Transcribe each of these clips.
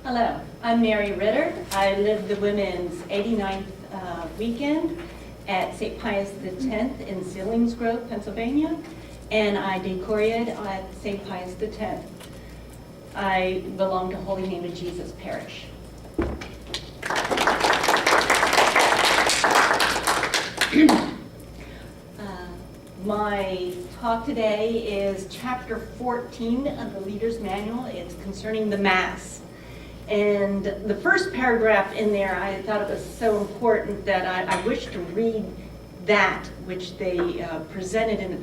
Hello, I'm Mary Ritter. I live the women's 89th weekend at St. Pius X in Selinsgrove, Pennsylvania, and I decorated at St. Pius X. I belong to Holy Name of Jesus Parish. My talk today is chapter 14 of the Leader's Manual. It's concerning the Mass. And the first paragraph in there, I thought it was so important that I wish to read that, which they presented in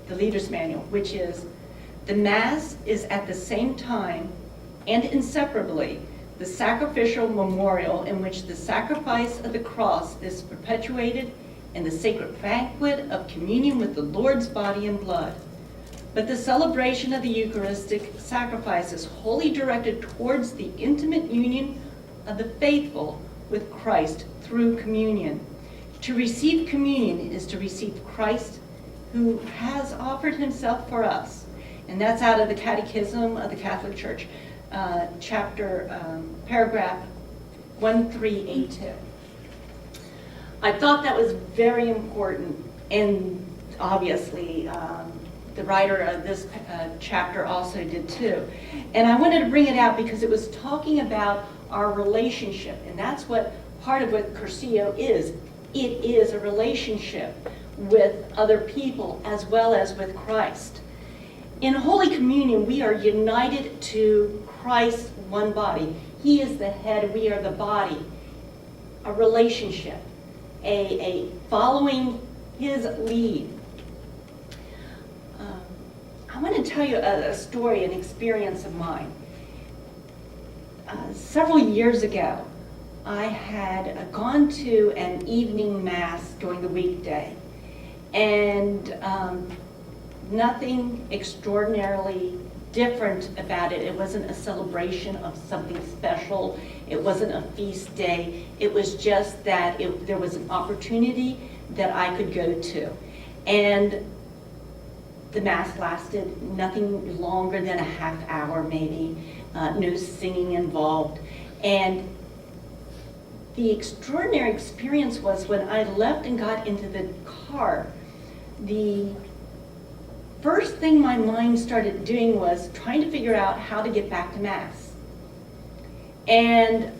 the Leader's Manual, which is, the Mass is at the same time and inseparably the sacrificial memorial in which the sacrifice of the cross is perpetuated and the sacred banquet of communion with the Lord's body and blood. But the celebration of the Eucharistic sacrifice is wholly directed towards the intimate union of the faithful with Christ through communion. To receive communion is to receive Christ, who has offered himself for us. And that's out of the Catechism of the Catholic Church, paragraph 1382. I thought that was very important, and obviously the writer of this chapter also did too. And I wanted to bring it out because it was talking about our relationship, and that's what part of what Cursillo is. It is a relationship with other people as well as with Christ. In Holy Communion, we are united to Christ's one body. He is the head, we are the body. A relationship. A following his lead. I want to tell you a story, an experience of mine. Several years ago, I had gone to an evening mass during the weekday, and nothing extraordinarily different about it. It wasn't a celebration of something special. It wasn't a feast day. It was just that there was an opportunity that I could go to. And the Mass lasted nothing longer than a half hour maybe, no singing involved. And the extraordinary experience was when I left and got into the car, the first thing my mind started doing was trying to figure out how to get back to Mass. And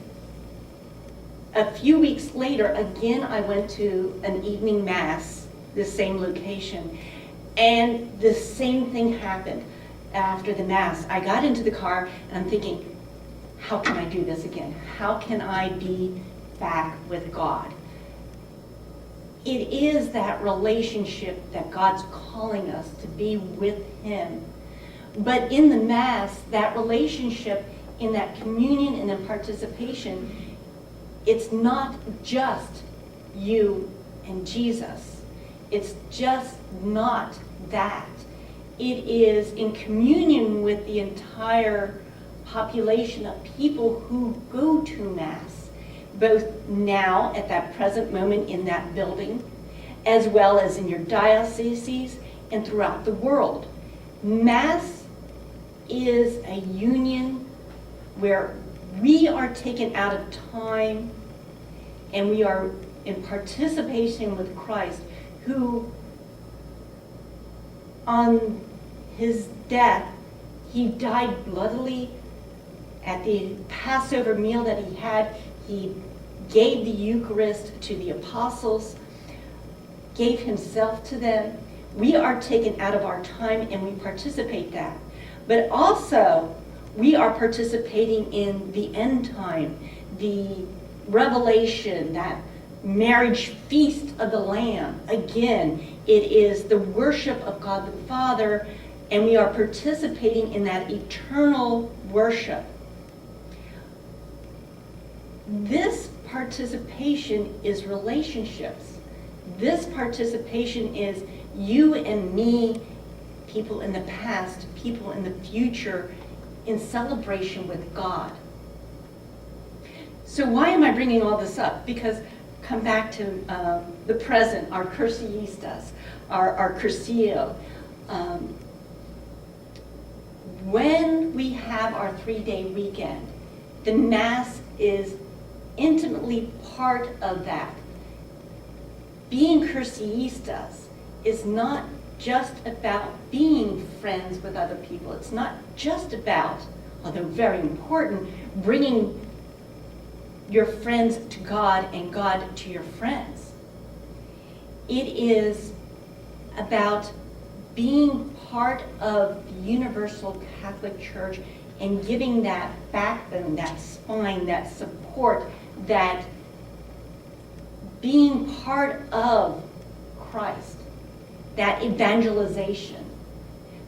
a few weeks later, again, I went to an evening Mass, the same location, and the same thing happened after the Mass. I got into the car and I'm thinking, how can I do this again? How can I be back with God? It is that relationship that God's calling us to be with him. But in the Mass, that relationship, in that communion and in participation, it's not just you and Jesus. It's just not that. It is in communion with the entire population of people who go to Mass, both now at that present moment in that building, as well as in your dioceses and throughout the world. Mass is a union where we are taken out of time and we are in participation with Christ, who on his death, he died bloodily. At the Passover meal that he had, he gave the Eucharist to the apostles, gave himself to them. We are taken out of our time and we participate that. But also, we are participating in the end time, the revelation, that marriage feast of the Lamb. Again, it is the worship of God the Father, and we are participating in that eternal worship. This participation is relationships. This participation is you and me, people in the past, people in the future, in celebration with God. So why am I bringing all this up? Because come back to the present, our cursillistas, our cursillo. When we have our 3-day weekend, The Mass is intimately part of that. Being Cursillistas is not just about being friends with other people. It's not just about, although very important, bringing your friends to God and God to your friends. It is about being part of the Universal Catholic Church and giving that backbone, that spine, that support, that being part of Christ, that evangelization.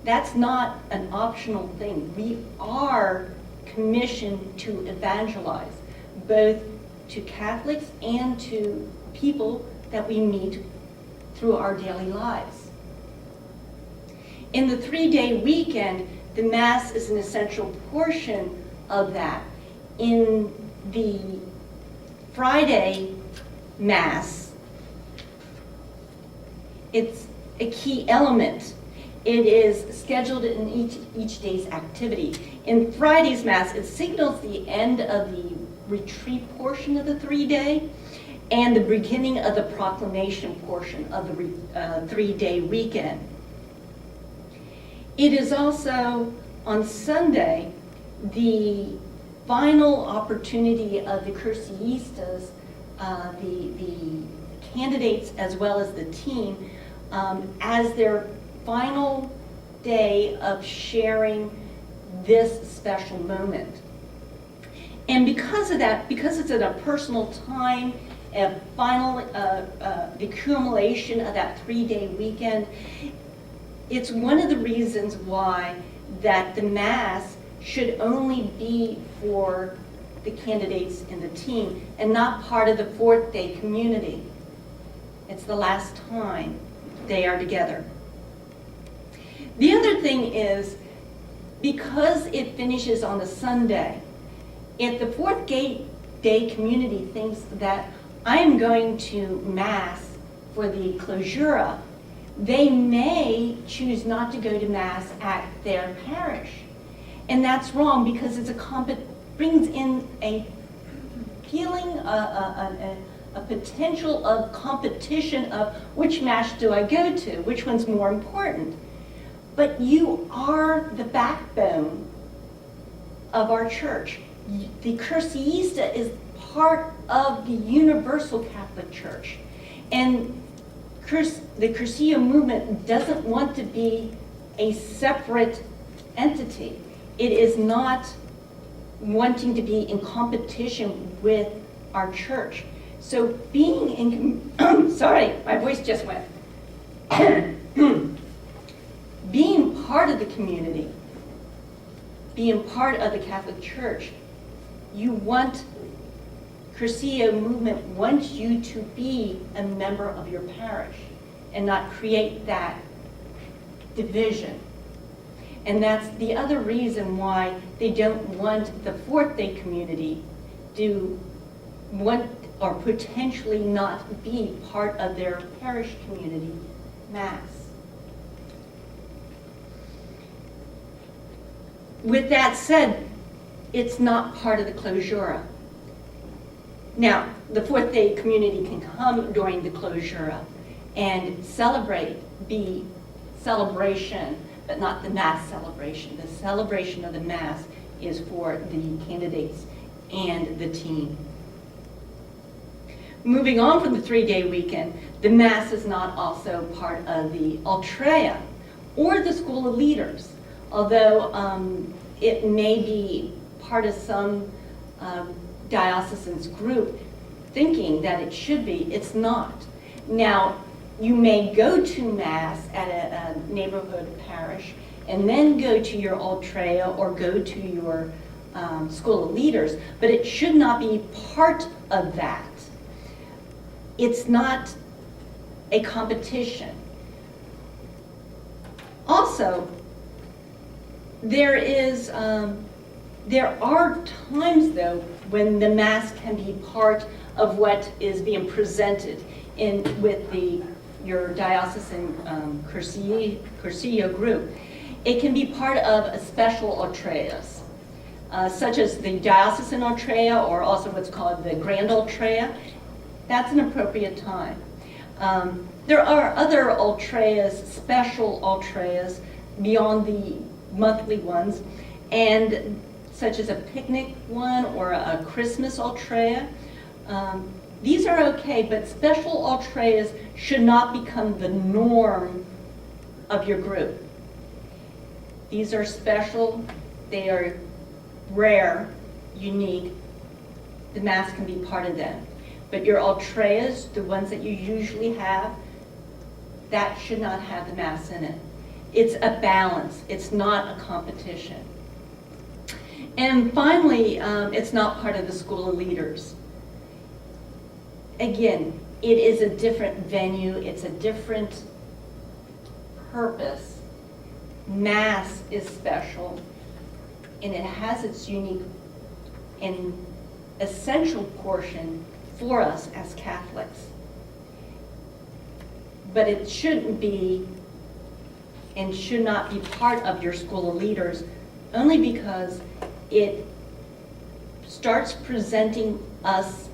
That's not an optional thing. We are commissioned to evangelize, both to Catholics and to people that we meet through our daily lives. In the 3-day weekend, the Mass is an essential portion of that. In the Friday Mass, it's a key element. It is scheduled in each day's activity. In Friday's Mass, it signals the end of the retreat portion of the 3-day and the beginning of the proclamation portion of the 3-day weekend. It is also, on Sunday, the final opportunity of the Cursillistas, the candidates as well as the team, as their final day of sharing this special moment. And because of that, because it's at a personal time, a final, the accumulation of that 3-day weekend, it's one of the reasons why that the Mass should only be for the candidates in the team and not part of the 4th-day community. It's the last time they are together. The other thing is, because it finishes on a Sunday, if the 4th-day community thinks that I am going to Mass for the clausura, they may choose not to go to Mass at their parish. And that's wrong, because it's brings in a feeling, a potential of competition of which Mass do I go to, which one's more important. But you are the backbone of our church. The Cursillista is part of the Universal Catholic Church. And the Cursillo movement doesn't want to be a separate entity. It is not wanting to be in competition with our church. So being in, sorry, my voice just went. Being part of the community, being part of the Catholic Church, Cursillo movement wants you to be a member of your parish and not create that division. And that's the other reason why they don't want the 4th-day community to want or potentially not be part of their parish community Mass. With that said, it's not part of the clausura. Now, the 4th-day community can come during the clausura and be celebration, but not the Mass celebration. The celebration of the Mass is for the candidates and the team. Moving on from the 3-day weekend, the Mass is not also part of the Ultrea or the School of Leaders, although it may be part of some diocesan's group thinking that it should be. It's not. Now, you may go to Mass at a neighborhood parish and then go to your Ultrea or go to your School of Leaders, but it should not be part of that. It's not a competition. Also, there are times, though, when the Mass can be part of what is being presented with your diocesan Cursillo group. It can be part of a special Ultreas. such as the diocesan ultrea or also what's called the grand ultrea, that's an appropriate time. There are other ultreas, special ultreas, beyond the monthly ones, and such as a picnic one or a Christmas ultrea. These are okay, but special ultreas should not become the norm of your group. These are special, they are rare, unique. The Mass can be part of them. But your ultreas, the ones that you usually have, that should not have the Mass in it. It's a balance, it's not a competition. And finally, it's not part of the School of Leaders. Again, it is a different venue, it's a different purpose. Mass is special, and it has its unique and essential portion for us as Catholics. But it shouldn't be and should not be part of your School of Leaders, only because it starts presenting us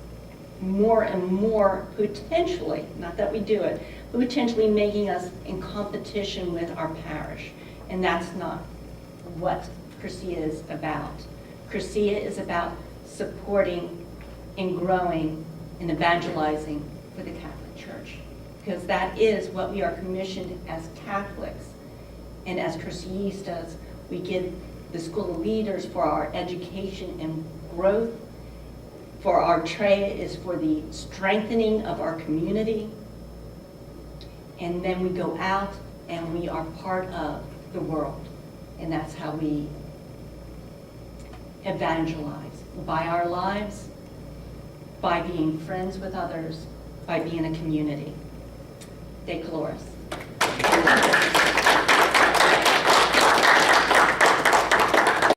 more and more potentially, not that we do it, but potentially making us in competition with our parish. And that's not what Cursillo is about. Cursillo is about supporting and growing and evangelizing for the Catholic Church, because that is what we are commissioned as Catholics. And as Cursillistas, we give the School of Leaders for our education and growth. For our ultrea is for the strengthening of our community. And then we go out and we are part of the world. And that's how we evangelize, by our lives, by being friends with others, by being a community. De Coloris.